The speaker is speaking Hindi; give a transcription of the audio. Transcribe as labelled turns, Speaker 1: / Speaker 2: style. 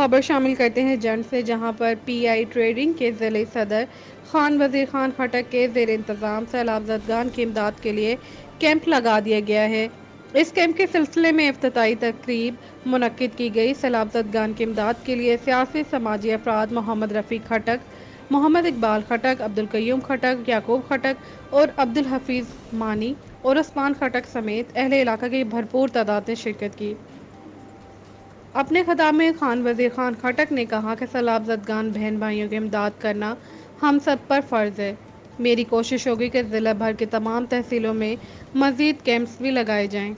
Speaker 1: खबर शामिल करते हैं जंड से, जहां पर पीआई ट्रेडिंग के ज़िले सदर खान वजीर खान खटक के ज़ेर इंतज़ाम सैलाब ज़दगान की इमदाद के लिए कैंप लगा दिया गया है। इस कैंप के सिलसिले में इफ्तिताई तकरीब मुनक्किद की गई। सैलाब ज़दगान की इमदाद के लिए सियासी समाजी अफराद मोहम्मद रफ़ीक खटक, मोहम्मद इकबाल खटक, अब्दुल कयूम खटक, याकूब खटक और अब्दुल हफीज़ मानी और उस्मान खटक समेत अहले इलाका की भरपूर तादाद ने शिरकत की। अपने खिताब में खान वजीर खान खटक ने कहा कि सैलाब ज़दगान बहन भाइयों की इमदाद करना हम सब पर फ़र्ज़ है। मेरी कोशिश होगी कि ज़िला भर की तमाम तहसीलों में मज़ीद कैंप्स भी लगाए जाएँ।